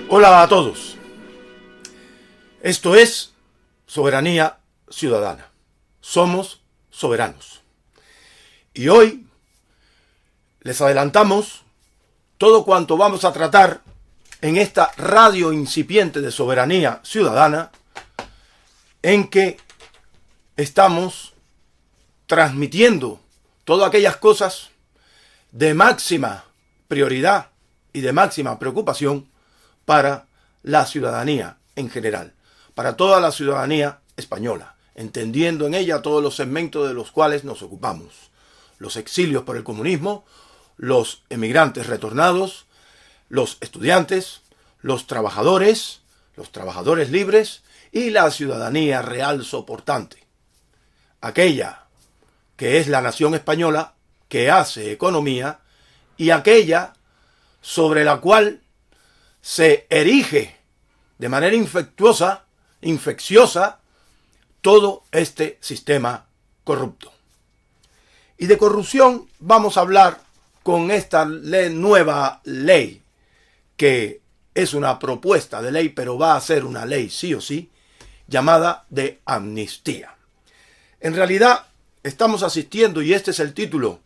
Hola a todos. Esto es Soberanía Ciudadana. Somos soberanos. Y hoy les adelantamos todo cuanto vamos a tratar en esta radio incipiente de Soberanía Ciudadana, en que estamos transmitiendo todas aquellas cosas de máxima prioridad y de máxima preocupación para la ciudadanía en general, para toda la ciudadanía española, entendiendo en ella todos los segmentos de los cuales nos ocupamos: los exilios por el comunismo, los emigrantes retornados, los estudiantes, los trabajadores libres y la ciudadanía real soportante, aquella que es la nación española, que hace economía, y aquella sobre la cual se erige de manera infecciosa, todo este sistema corrupto. Y de corrupción vamos a hablar con esta nueva ley, que es una propuesta de ley, pero va a ser una ley sí o sí, llamada de amnistía. En realidad estamos asistiendo, y este es el título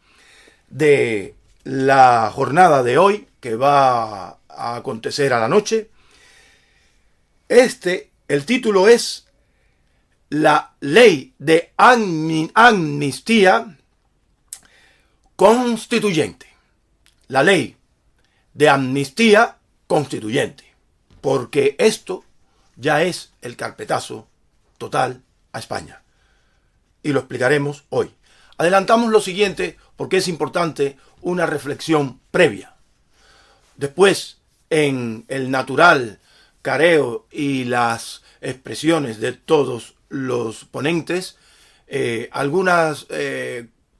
de la jornada de hoy, que va a acontecer a la noche. El título es la ley de amnistía constituyente. La ley de amnistía constituyente. Porque esto ya es el carpetazo total a España. Y lo explicaremos hoy. Adelantamos lo siguiente porque es importante una reflexión previa. Después, en el natural careo y las expresiones de todos los ponentes, algunas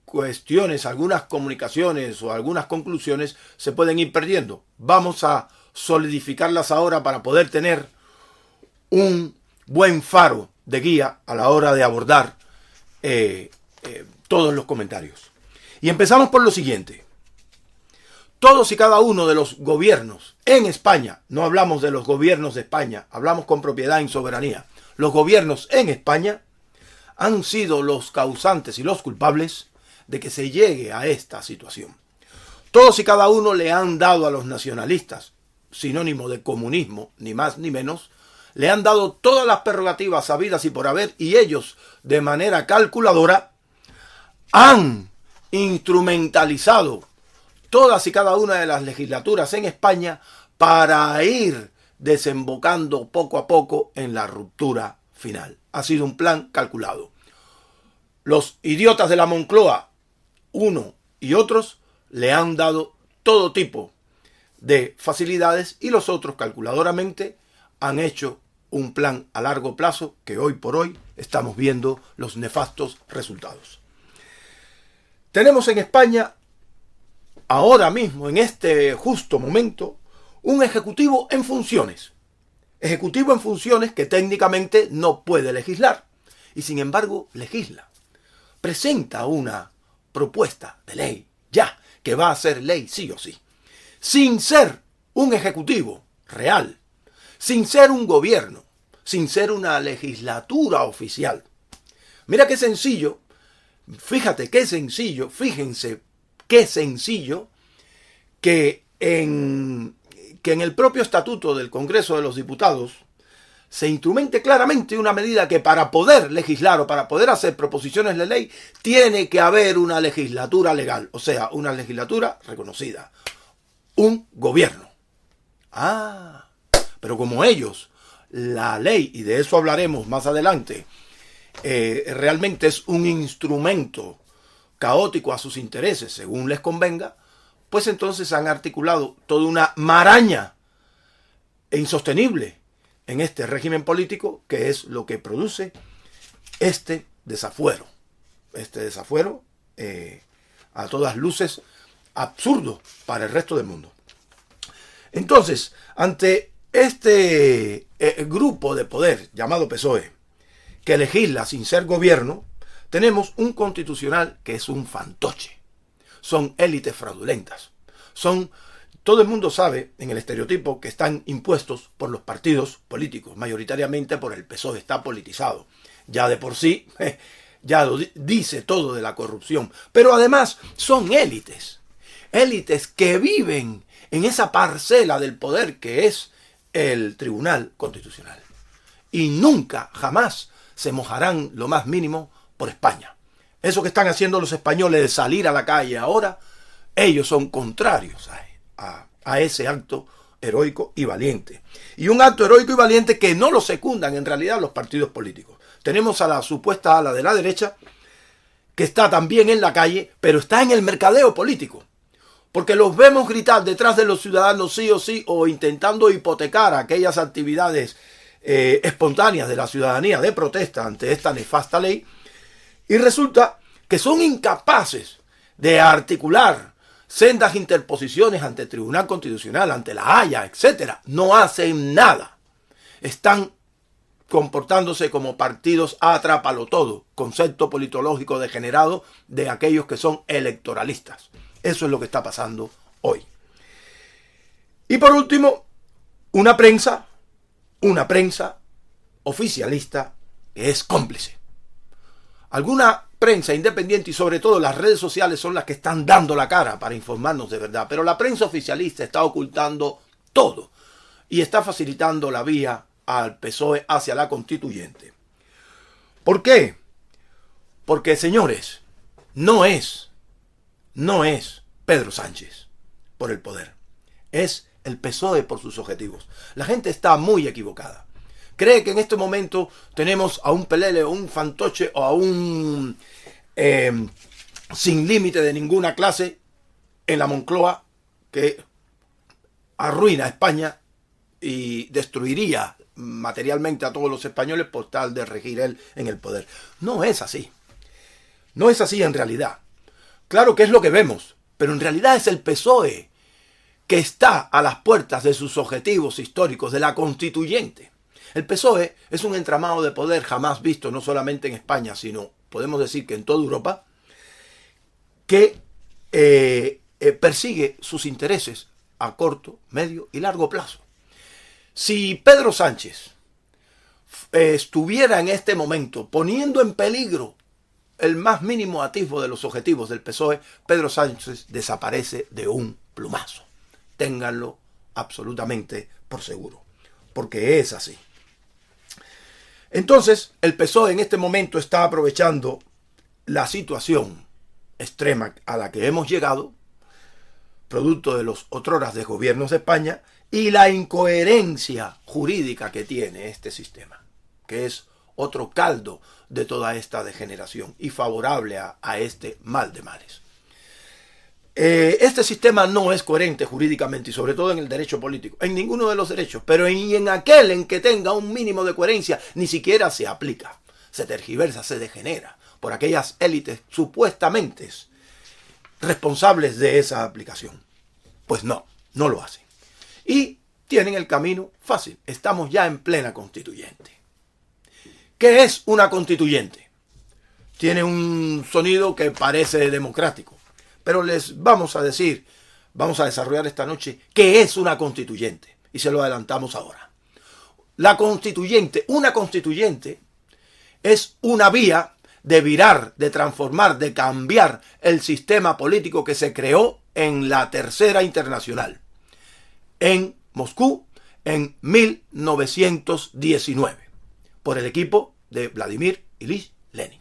cuestiones, algunas comunicaciones o algunas conclusiones se pueden ir perdiendo. Vamos a solidificarlas ahora para poder tener un buen faro de guía a la hora de abordar todos los comentarios. Y empezamos por lo siguiente. Todos y cada uno de los gobiernos en España, no hablamos de los gobiernos de España, hablamos con propiedad en soberanía, los gobiernos en España han sido los causantes y los culpables de que se llegue a esta situación. Todos y cada uno le han dado a los nacionalistas, sinónimo de comunismo, ni más ni menos, le han dado todas las prerrogativas habidas y por haber, y ellos, de manera calculadora, han instrumentalizado todas y cada una de las legislaturas en España para ir desembocando poco a poco en la ruptura final. Ha sido un plan calculado. Los idiotas de la Moncloa, uno y otros, le han dado todo tipo de facilidades, y los otros calculadoramente han hecho un plan a largo plazo que hoy por hoy estamos viendo los nefastos resultados. Tenemos en España ahora mismo, en este justo momento, un ejecutivo en funciones. Ejecutivo en funciones que técnicamente no puede legislar y sin embargo legisla. Presenta una propuesta de ley, ya, que va a ser ley sí o sí. Sin ser un ejecutivo real, sin ser un gobierno, sin ser una legislatura oficial. Mira qué sencillo, fíjense qué sencillo que en el propio estatuto del Congreso de los Diputados se instrumente claramente una medida que para poder legislar o para poder hacer proposiciones de ley tiene que haber una legislatura legal, o sea, una legislatura reconocida, un gobierno. Pero como ellos, la ley, y de eso hablaremos más adelante, realmente es un instrumento caótico a sus intereses según les convenga, pues entonces han articulado toda una maraña insostenible en este régimen político, que es lo que produce este desafuero a todas luces absurdo para el resto del mundo. Entonces, ante este grupo de poder llamado PSOE, que legisla sin ser gobierno, tenemos un constitucional que es un fantoche. Son élites fraudulentas. Son Todo el mundo sabe en el estereotipo que están impuestos por los partidos políticos, mayoritariamente por el PSOE, está politizado. Ya de por sí, ya lo dice todo de la corrupción. Pero además son élites, élites que viven en esa parcela del poder que es el Tribunal Constitucional. Y nunca, jamás se mojarán lo más mínimo por España. Eso que están haciendo los españoles de salir a la calle ahora, ellos son contrarios a ese acto heroico y valiente. Y un acto heroico y valiente que no lo secundan en realidad los partidos políticos. Tenemos a la supuesta ala de la derecha, que está también en la calle, pero está en el mercadeo político. Porque los vemos gritar detrás de los ciudadanos sí o sí, o intentando hipotecar aquellas actividades espontáneas de la ciudadanía de protesta ante esta nefasta ley, y resulta que son incapaces de articular sendas interposiciones ante el Tribunal Constitucional, ante la Haya, etc. No hacen nada. Están comportándose como partidos atrápalo todo, concepto politológico degenerado de aquellos que son electoralistas. Eso es lo que está pasando hoy. Y por último, una prensa oficialista que es cómplice. Alguna prensa independiente y sobre todo las redes sociales son las que están dando la cara para informarnos de verdad, pero la prensa oficialista está ocultando todo y está facilitando la vía al PSOE hacia la constituyente. ¿Por qué? Porque, señores, no es Pedro Sánchez por el poder, es el PSOE por sus objetivos. La gente está muy equivocada. Cree que en este momento tenemos a un pelele o un fantoche o a un sin límite de ninguna clase en la Moncloa que arruina a España y destruiría materialmente a todos los españoles por tal de regir él en el poder. No es así. No es así en realidad. Claro que es lo que vemos, pero en realidad es el PSOE que está a las puertas de sus objetivos históricos, de la constituyente. El PSOE es un entramado de poder jamás visto, no solamente en España, sino podemos decir que en toda Europa, que persigue sus intereses a corto, medio y largo plazo. Si Pedro Sánchez estuviera en este momento poniendo en peligro el más mínimo atisbo de los objetivos del PSOE, Pedro Sánchez desaparece de un plumazo. Ténganlo absolutamente por seguro, porque es así. Entonces, el PSOE en este momento está aprovechando la situación extrema a la que hemos llegado, producto de los otroras de gobiernos de España, y la incoherencia jurídica que tiene este sistema, que es otro caldo de toda esta degeneración y favorable a este mal de males. Este sistema no es coherente jurídicamente y sobre todo en el derecho político, en ninguno de los derechos, pero en aquel en que tenga un mínimo de coherencia ni siquiera se aplica, se tergiversa, se degenera por aquellas élites supuestamente responsables de esa aplicación. Pues no lo hacen. Y tienen el camino fácil, estamos ya en plena constituyente. ¿Qué es una constituyente? Tiene un sonido que parece democrático. Pero les vamos a decir, vamos a desarrollar esta noche qué es una constituyente. Y se lo adelantamos ahora. Una constituyente es una vía de virar, de transformar, de cambiar el sistema político que se creó en la Tercera Internacional, en Moscú, en 1919, por el equipo de Vladimir Ilich Lenin.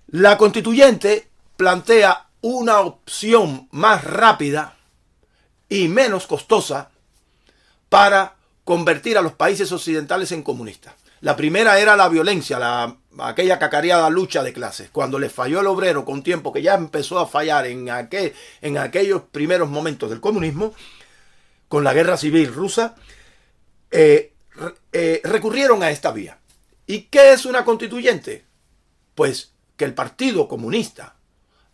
La constituyente plantea una opción más rápida y menos costosa para convertir a los países occidentales en comunistas. La primera era la violencia, aquella cacareada lucha de clases. Cuando les falló el obrero con tiempo, que ya empezó a fallar en aquellos primeros momentos del comunismo, con la guerra civil rusa, recurrieron a esta vía. ¿Y qué es una constituyente? Pues que el Partido Comunista,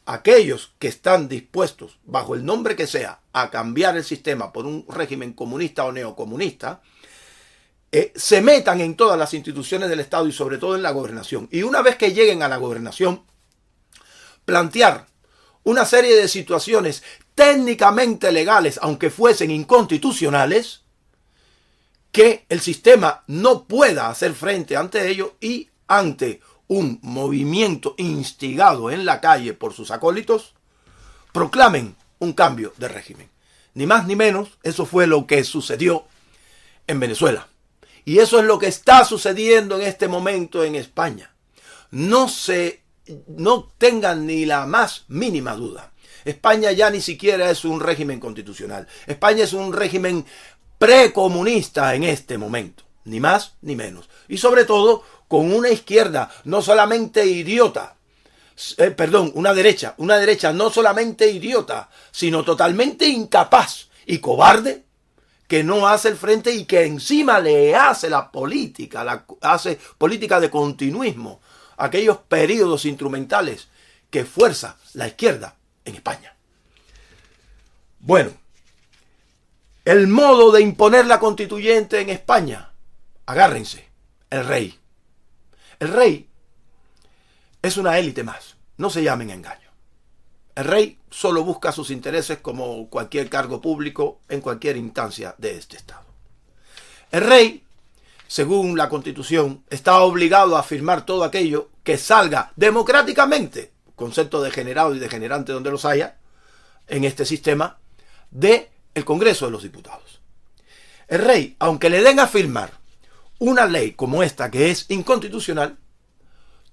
aquellos que están dispuestos, bajo el nombre que sea, a cambiar el sistema por un régimen comunista o neocomunista, se metan en todas las instituciones del Estado y sobre todo en la gobernación. Y una vez que lleguen a la gobernación, plantear una serie de situaciones técnicamente legales, aunque fuesen inconstitucionales, que el sistema no pueda hacer frente ante ello y ante un movimiento instigado en la calle por sus acólitos, proclamen un cambio de régimen. Ni más ni menos, eso fue lo que sucedió en Venezuela. Y eso es lo que está sucediendo en este momento en España. No tengan ni la más mínima duda. España ya ni siquiera es un régimen constitucional. España es un régimen precomunista en este momento. Ni más ni menos. Y sobre todo con una izquierda no solamente idiota. Una derecha no solamente idiota, sino totalmente incapaz y cobarde, que no hace el frente y que encima le hace hace política de continuismo, aquellos periodos instrumentales que fuerza la izquierda en España. Bueno, el modo de imponer la constituyente en España, agárrense, el rey. El rey es una élite más, no se llamen engaño. El rey solo busca sus intereses como cualquier cargo público en cualquier instancia de este Estado. El rey, según la Constitución, está obligado a firmar todo aquello que salga democráticamente, concepto degenerado y degenerante donde los haya, en este sistema, del Congreso de los Diputados. El rey, aunque le den a firmar una ley como esta que es inconstitucional,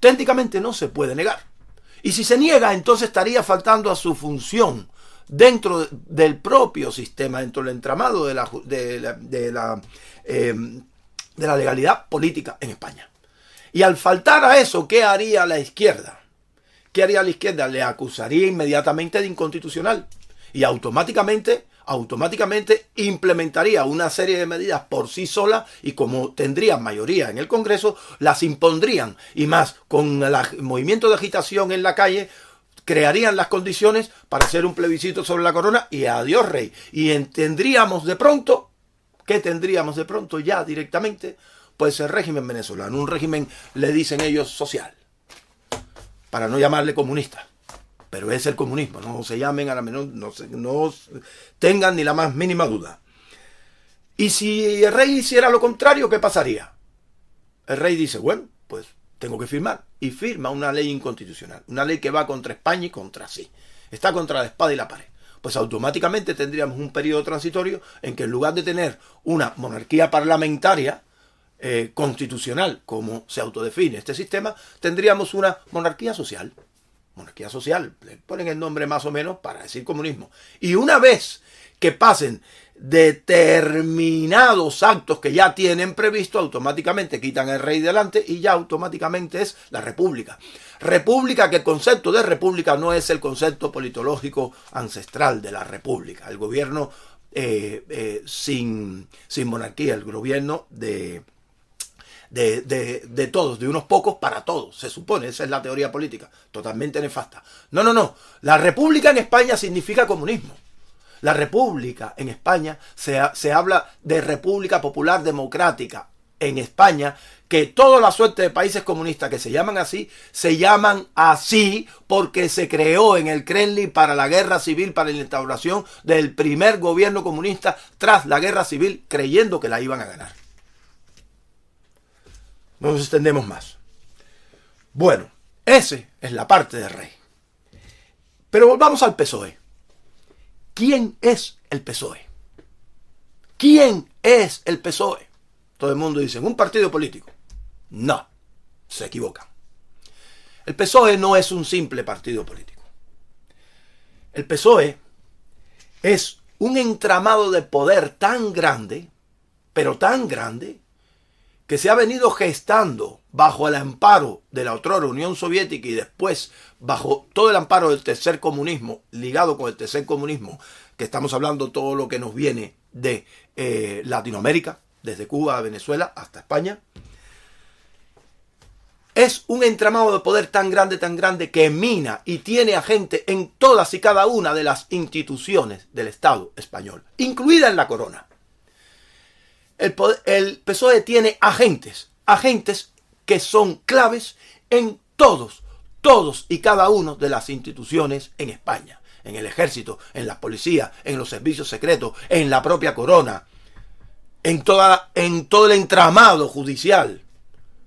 técnicamente no se puede negar. Y si se niega, entonces estaría faltando a su función dentro del propio sistema, dentro del entramado de la legalidad política en España. Y al faltar a eso, ¿qué haría la izquierda? ¿Qué haría la izquierda? Le acusaría inmediatamente de inconstitucional y automáticamente implementaría una serie de medidas por sí sola y como tendrían mayoría en el Congreso, las impondrían y más con el movimiento de agitación en la calle, crearían las condiciones para hacer un plebiscito sobre la corona y adiós rey. Y tendríamos de pronto ya directamente, pues el régimen venezolano, un régimen, le dicen ellos, social, para no llamarle comunista. Pero es el comunismo, no se llamen a la menor, no tengan ni la más mínima duda. Y si el rey hiciera lo contrario, ¿qué pasaría? El rey dice, bueno, pues tengo que firmar. Y firma una ley inconstitucional, una ley que va contra España y contra sí. Está contra la espada y la pared. Pues automáticamente tendríamos un periodo transitorio en que en lugar de tener una monarquía parlamentaria constitucional, como se autodefine este sistema, tendríamos una monarquía social. Monarquía social, le ponen el nombre más o menos para decir comunismo. Y una vez que pasen determinados actos que ya tienen previsto, automáticamente quitan el rey delante y ya automáticamente es la república. República, que el concepto de república no es el concepto politológico ancestral de la república. El gobierno sin monarquía, el gobierno de todos, de unos pocos para todos, se supone, esa es la teoría política, totalmente nefasta. No, la república en España significa comunismo. La república en España se habla de República Popular Democrática en España, que toda la suerte de países comunistas que se llaman así porque se creó en el Kremlin para la guerra civil, para la instauración del primer gobierno comunista tras la guerra civil, creyendo que la iban a ganar. No nos extendemos más. Bueno, esa es la parte del rey. Pero volvamos al PSOE. ¿Quién es el PSOE? ¿Quién es el PSOE? Todo el mundo dice, ¿un partido político? No, se equivocan. El PSOE no es un simple partido político. El PSOE es un entramado de poder tan grande, pero tan grande, que se ha venido gestando bajo el amparo de la otrora Unión Soviética y después bajo todo el amparo del tercer comunismo, ligado con el tercer comunismo, que estamos hablando todo lo que nos viene de Latinoamérica, desde Cuba a Venezuela hasta España. Es un entramado de poder tan grande que mina y tiene a gente en todas y cada una de las instituciones del Estado español, incluida en la corona. El PSOE tiene agentes que son claves en todos y cada uno de las instituciones en España. en el ejército, en la policía, en los servicios secretos, en la propia corona, en todo el entramado judicial,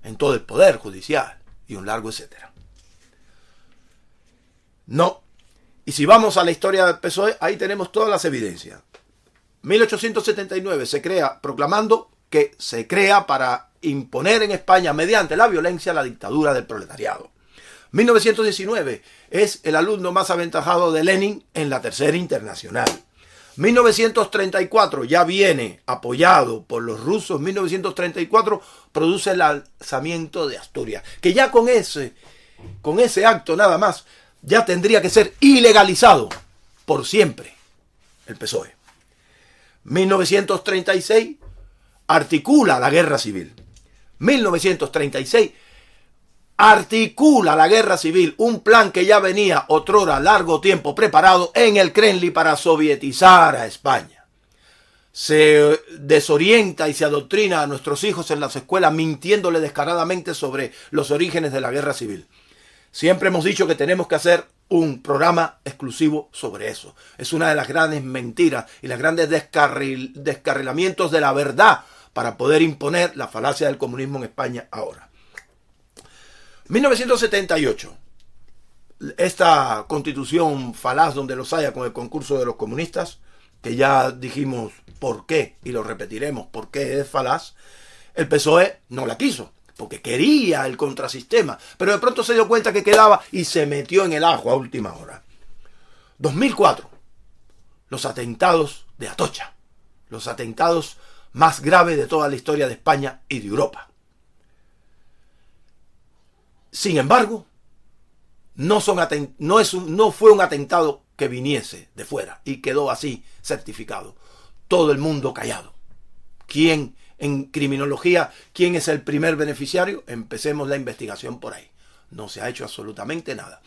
en todo el poder judicial y un largo etcétera. No. Y si vamos a la historia del PSOE, ahí tenemos todas las evidencias. 1879 se crea, proclamando que se crea para imponer en España mediante la violencia la dictadura del proletariado. 1919 es el alumno más aventajado de Lenin en la Tercera Internacional. 1934 ya viene apoyado por los rusos. 1934 produce el alzamiento de Asturias, que ya con ese acto nada más ya tendría que ser ilegalizado por siempre el PSOE. 1936 articula la guerra civil. 1936 articula la guerra civil, un plan que ya venía otrora largo tiempo preparado en el Kremlin para sovietizar a España. Se desorienta y se adoctrina a nuestros hijos en las escuelas mintiéndole descaradamente sobre los orígenes de la guerra civil. Siempre hemos dicho que tenemos que hacer un programa exclusivo sobre eso. Es una de las grandes mentiras y los grandes descarrilamientos de la verdad para poder imponer la falacia del comunismo en España ahora. 1978. Esta constitución falaz donde los haya con el concurso de los comunistas, que ya dijimos por qué y lo repetiremos por qué es falaz, el PSOE no la quiso, porque quería el contrasistema, pero de pronto se dio cuenta que quedaba y se metió en el ajo a última hora. 2004, los atentados de Atocha, los atentados más graves de toda la historia de España y de Europa. Sin embargo, no fue un atentado que viniese de fuera y quedó así certificado. Todo el mundo callado. ¿Quién en criminología, quién es el primer beneficiario? Empecemos la investigación por ahí. No se ha hecho absolutamente nada.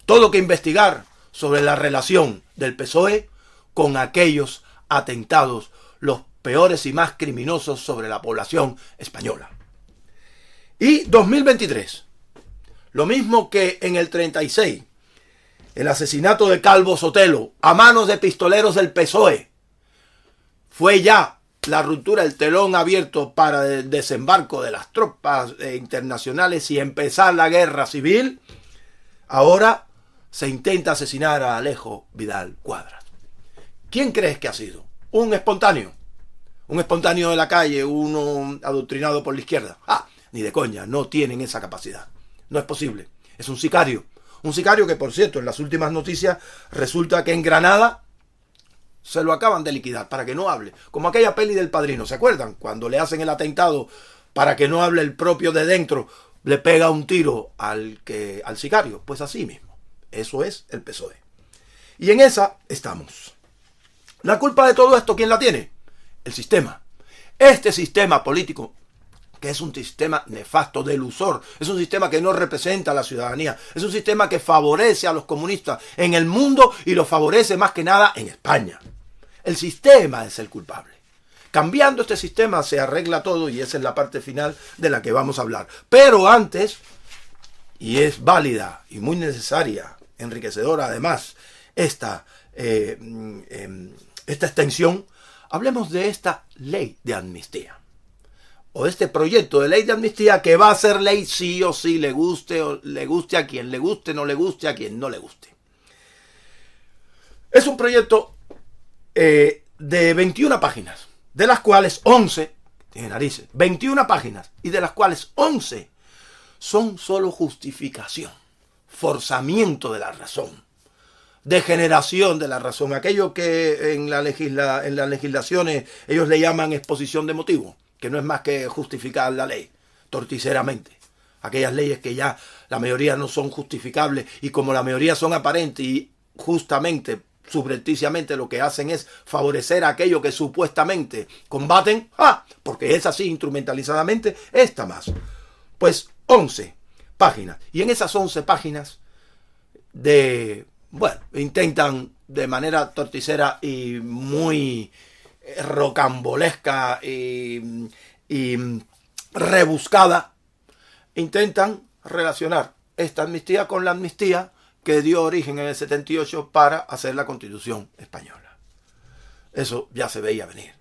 Todo que investigar sobre la relación del PSOE con aquellos atentados, los peores y más criminosos sobre la población española. Y 2023. Lo mismo que en el 36, el asesinato de Calvo Sotelo a manos de pistoleros del PSOE. Fue ya la ruptura, el telón abierto para el desembarco de las tropas internacionales y empezar la guerra civil. Ahora se intenta asesinar a Alejo Vidal Quadras. ¿Quién crees que ha sido? ¿Un espontáneo? ¿Un espontáneo de la calle? ¿Uno adoctrinado por la izquierda? Ni de coña, no tienen esa capacidad. No es posible. Es un sicario. Un sicario que, por cierto, en las últimas noticias resulta que en Granada se lo acaban de liquidar para que no hable. Como aquella peli del Padrino, ¿se acuerdan? Cuando le hacen el atentado para que no hable el propio de dentro, le pega un tiro al sicario. Pues así mismo. Eso es el PSOE. Y en esa estamos. La culpa de todo esto, ¿quién la tiene? El sistema. Este sistema político, que es un sistema nefasto, delusor, es un sistema que no representa a la ciudadanía, es un sistema que favorece a los comunistas en el mundo y lo favorece más que nada en España. El sistema es el culpable. Cambiando este sistema se arregla todo y esa es la parte final de la que vamos a hablar. Pero antes, y es válida y muy necesaria, enriquecedora además, esta extensión, hablemos de esta ley de amnistía. O de este proyecto de ley de amnistía que va a ser ley sí o sí, le guste a quien le guste, no le guste a quien no le guste. Es un proyecto de 21 páginas, de las cuales 11, tiene narices, 21 páginas, y de las cuales 11 son solo justificación, forzamiento de la razón, degeneración de la razón, aquello que en las legislaciones ellos le llaman exposición de motivos, que no es más que justificar la ley, torticeramente. Aquellas leyes que ya la mayoría no son justificables y como la mayoría son aparentes y justamente, subrepticiamente lo que hacen es favorecer a aquello que supuestamente combaten, porque es así instrumentalizadamente, está más. Pues 11 páginas. Y en esas 11 páginas intentan de manera torticera y muy rocambolesca y rebuscada, intentan relacionar esta amnistía con la amnistía que dio origen en el 78 para hacer la Constitución española. Eso ya se veía venir.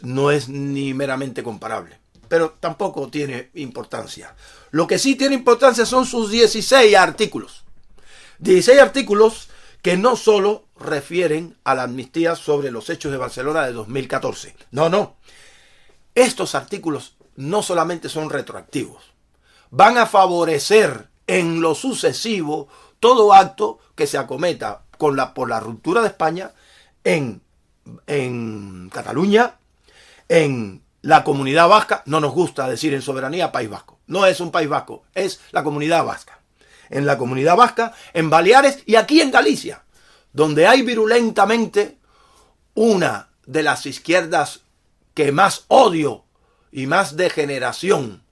No es ni meramente comparable, pero tampoco tiene importancia. Lo que sí tiene importancia son sus 16 artículos. 16 artículos que no solo refieren a la amnistía sobre los hechos de Barcelona de 2014. No. Estos artículos no solamente son retroactivos. Van a favorecer en lo sucesivo todo acto que se acometa por la ruptura de España en Cataluña, en la Comunidad Vasca. No nos gusta decir en soberanía País Vasco. No es un País Vasco, es la Comunidad Vasca. En la Comunidad Vasca, en Baleares y aquí en Galicia, donde hay virulentamente una de las izquierdas que más odio y más degeneración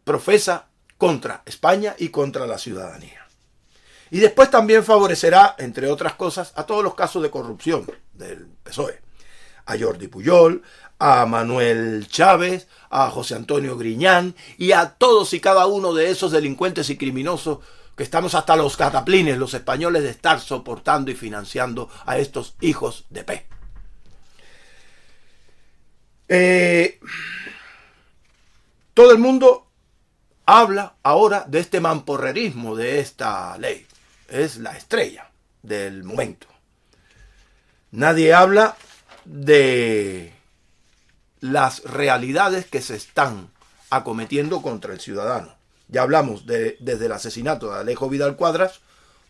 profesa contra España y contra la ciudadanía. Y después también favorecerá, entre otras cosas, a todos los casos de corrupción del PSOE. A Jordi Pujol, a Manuel Chávez, a José Antonio Griñán y a todos y cada uno de esos delincuentes y criminosos que estamos hasta los cataplines, los españoles, de estar soportando y financiando a estos hijos de P. Todo el mundo habla ahora de este mamporrerismo de esta ley. Es la estrella del momento. Nadie habla de las realidades que se están acometiendo contra el ciudadano. Ya hablamos desde el asesinato de Alejo Vidal Quadras,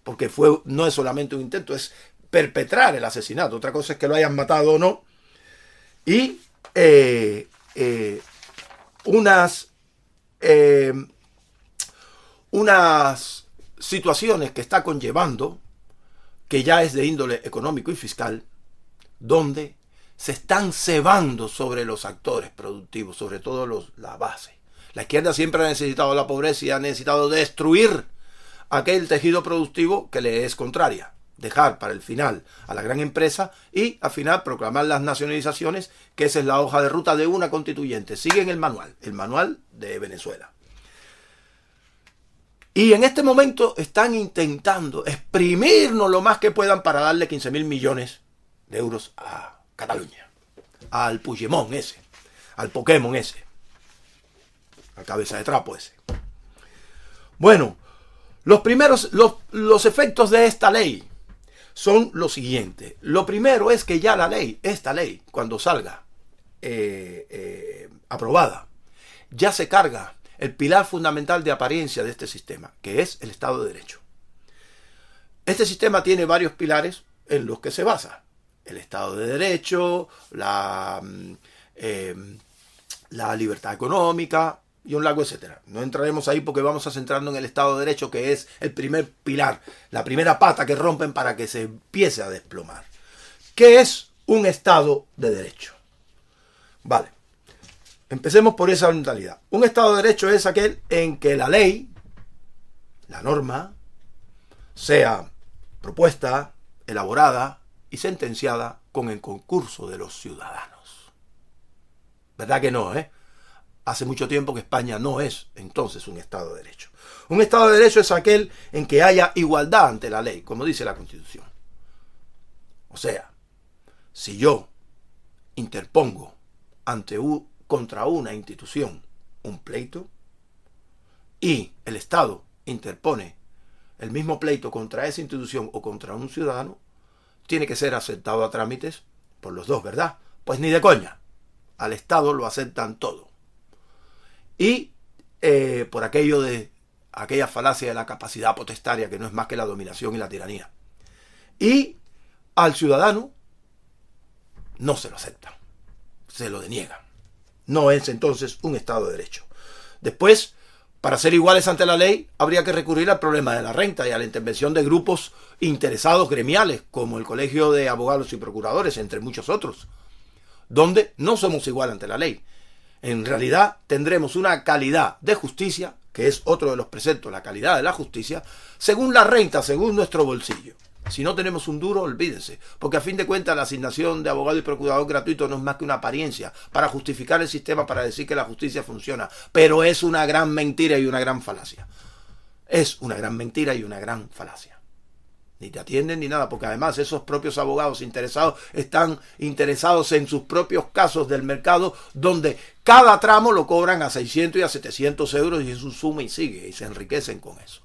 porque no es solamente un intento, es perpetrar el asesinato. Otra cosa es que lo hayan matado o no. Y unas situaciones que está conllevando, que ya es de índole económico y fiscal, donde se están cebando sobre los actores productivos, sobre todo la base. La izquierda siempre ha necesitado la pobreza y ha necesitado destruir aquel tejido productivo que le es contraria. Dejar para el final a la gran empresa y al final proclamar las nacionalizaciones, que esa es la hoja de ruta de una constituyente. Siguen el manual de Venezuela. Y en este momento están intentando exprimirnos lo más que puedan para darle 15.000 millones de euros a Cataluña, al Puigdemont ese, al Pokémon ese, a cabeza de trapo ese. Bueno, los efectos de esta ley son los siguientes. Lo primero es que ya esta ley, cuando salga aprobada, ya se carga el pilar fundamental de apariencia de este sistema, que es el Estado de Derecho. Este sistema tiene varios pilares en los que se basa. El Estado de Derecho, la libertad económica y un largo etcétera. No entraremos ahí porque vamos a centrarnos en el Estado de Derecho, que es el primer pilar, la primera pata que rompen para que se empiece a desplomar. ¿Qué es un Estado de Derecho? Vale, empecemos por esa mentalidad. Un Estado de Derecho es aquel en que la ley, la norma, sea propuesta, elaborada y sentenciada con el concurso de los ciudadanos. ¿Verdad que no, Hace mucho tiempo que España no es entonces un Estado de Derecho. Un Estado de Derecho es aquel en que haya igualdad ante la ley, como dice la Constitución. O sea, si yo interpongo contra una institución un pleito y el Estado interpone el mismo pleito contra esa institución o contra un ciudadano, tiene que ser aceptado a trámites por los dos, ¿verdad? Pues ni de coña. Al Estado lo aceptan todo. Y por aquella falacia de la capacidad potestaria, que no es más que la dominación y la tiranía. Y al ciudadano no se lo aceptan, se lo deniegan. No es entonces un Estado de Derecho. Después, para ser iguales ante la ley, habría que recurrir al problema de la renta y a la intervención de grupos interesados gremiales, como el Colegio de Abogados y Procuradores, entre muchos otros, donde no somos iguales ante la ley. En realidad tendremos una calidad de justicia, que es otro de los preceptos, la calidad de la justicia, según la renta, según nuestro bolsillo. Si no tenemos un duro, olvídense, porque a fin de cuentas la asignación de abogado y procurador gratuito no es más que una apariencia para justificar el sistema, para decir que la justicia funciona, pero es una gran mentira y una gran falacia. es una gran mentira y una gran falacia. Ni te atienden ni nada, porque además esos propios abogados interesados están interesados en sus propios casos del mercado, donde cada tramo lo cobran a 600 y a 700 euros y es un suma y sigue, y se enriquecen con eso.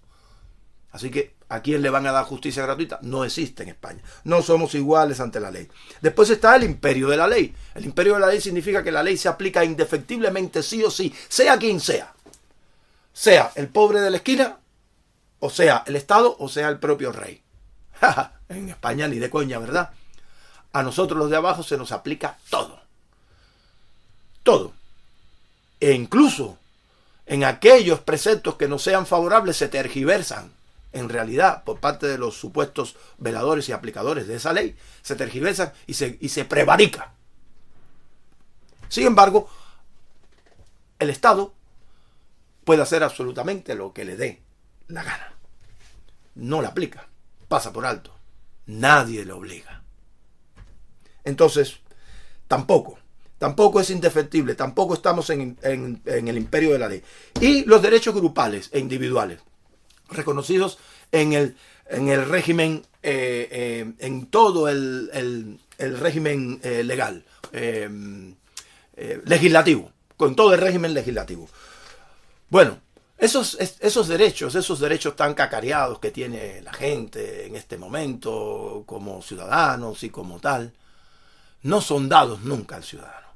Así que, ¿a quién le van a dar justicia gratuita? No existe en España. No somos iguales ante la ley. Después está el imperio de la ley. El imperio de la ley significa que la ley se aplica indefectiblemente sí o sí, sea quien sea. Sea el pobre de la esquina, o sea el Estado, o sea el propio rey. En España ni de coña, ¿verdad? A nosotros los de abajo se nos aplica todo. Todo. E incluso en aquellos preceptos que no sean favorables se tergiversan. En realidad, por parte de los supuestos veladores y aplicadores de esa ley, se tergiversan y se prevarica. Sin embargo, el Estado puede hacer absolutamente lo que le dé la gana. No la aplica. Pasa por alto. Nadie le obliga. Entonces, tampoco es indefectible, tampoco estamos en el imperio de la ley. Y los derechos grupales e individuales, reconocidos en el régimen, en todo el régimen legal, legislativo, con todo el régimen legislativo. Bueno, esos derechos tan cacareados que tiene la gente en este momento como ciudadanos y como tal, no son dados nunca al ciudadano.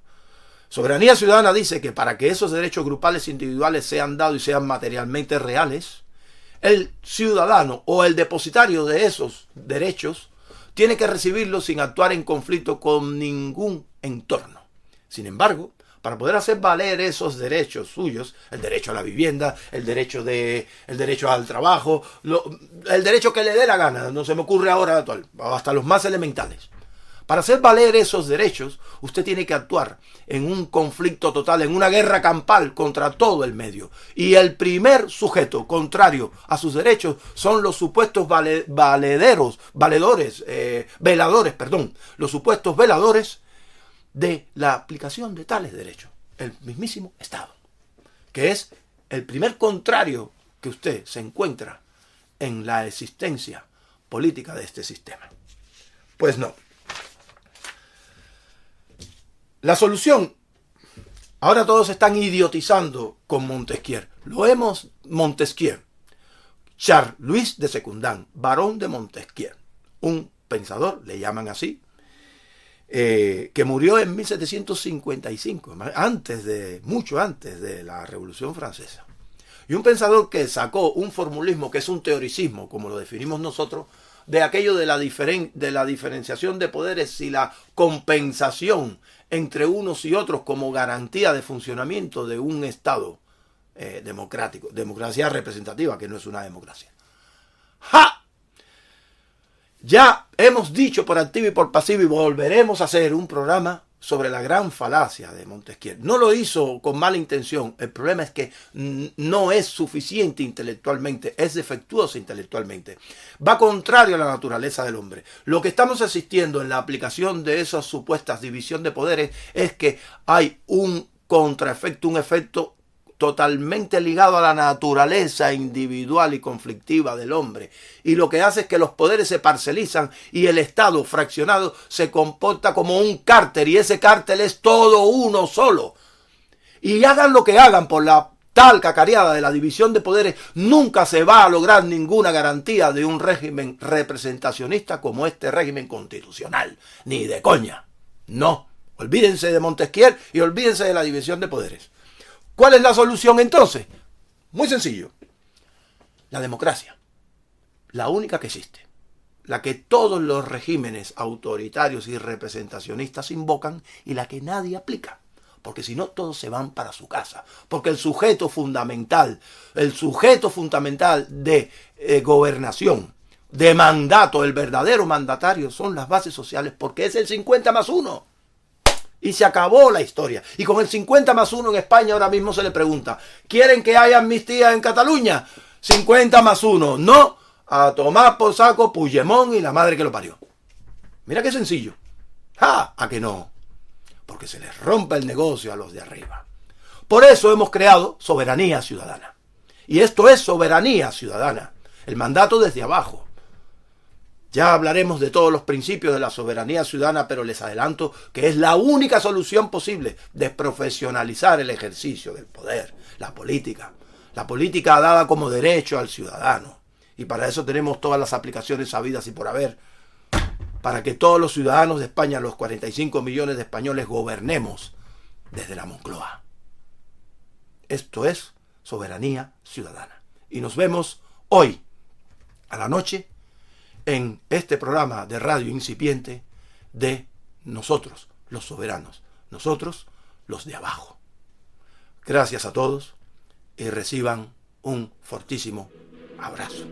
Soberanía Ciudadana dice que para que esos derechos grupales e individuales sean dados y sean materialmente reales, el ciudadano o el depositario de esos derechos tiene que recibirlos sin actuar en conflicto con ningún entorno. Sin embargo, para poder hacer valer esos derechos suyos, el derecho a la vivienda, el derecho al trabajo, el derecho que le dé la gana, no se me ocurre ahora hasta los más elementales. Para hacer valer esos derechos, usted tiene que actuar en un conflicto total, en una guerra campal contra todo el medio. Y el primer sujeto contrario a sus derechos son los supuestos los supuestos veladores de la aplicación de tales derechos, el mismísimo Estado, que es el primer contrario que usted se encuentra en la existencia política de este sistema. Pues no. La solución, ahora todos están idiotizando con Montesquieu. Montesquieu, Charles Louis de Secundan, barón de Montesquieu, un pensador, le llaman así, que murió en 1755, mucho antes de la Revolución Francesa. Y un pensador que sacó un formulismo que es un teoricismo, como lo definimos nosotros, de aquello de la diferenciación de poderes y la compensación entre unos y otros como garantía de funcionamiento de un Estado democrático, democracia representativa, que no es una democracia. ¡Ja! Ya hemos dicho por activo y por pasivo y volveremos a hacer un programa sobre la gran falacia de Montesquieu. No lo hizo con mala intención, el problema es que no es suficiente intelectualmente, es defectuoso intelectualmente. Va contrario a la naturaleza del hombre. Lo que estamos asistiendo en la aplicación de esas supuestas división de poderes es que hay un contraefecto, un efecto totalmente ligado a la naturaleza individual y conflictiva del hombre. Y lo que hace es que los poderes se parcelizan y el Estado fraccionado se comporta como un cártel y ese cártel es todo uno solo. Y hagan lo que hagan por la tal cacareada de la división de poderes, nunca se va a lograr ninguna garantía de un régimen representacionista como este régimen constitucional. Ni de coña. No. Olvídense de Montesquieu y olvídense de la división de poderes. ¿Cuál es la solución entonces? Muy sencillo. La democracia. La única que existe. La que todos los regímenes autoritarios y representacionistas invocan y la que nadie aplica. Porque si no, todos se van para su casa. Porque el sujeto fundamental de gobernación, de mandato, el verdadero mandatario son las bases sociales porque es el 50+1. Y se acabó la historia. Y con el 50+1 en España ahora mismo se le pregunta, ¿quieren que haya amnistía en Cataluña? 50+1. No, a tomar por saco Puigdemont y la madre que lo parió. Mira qué sencillo. ¡Ja! ¿A que no? Porque se les rompe el negocio a los de arriba. Por eso hemos creado Soberanía Ciudadana. Y esto es soberanía ciudadana, el mandato desde abajo. Ya hablaremos de todos los principios de la soberanía ciudadana, pero les adelanto que es la única solución posible de profesionalizar el ejercicio del poder, la política dada como derecho al ciudadano. Y para eso tenemos todas las aplicaciones sabidas y por haber, para que todos los ciudadanos de España, los 45 millones de españoles, gobernemos desde la Moncloa. Esto es soberanía ciudadana. Y nos vemos hoy a la noche en este programa de radio incipiente de nosotros, los soberanos, nosotros, los de abajo. Gracias a todos y reciban un fortísimo abrazo.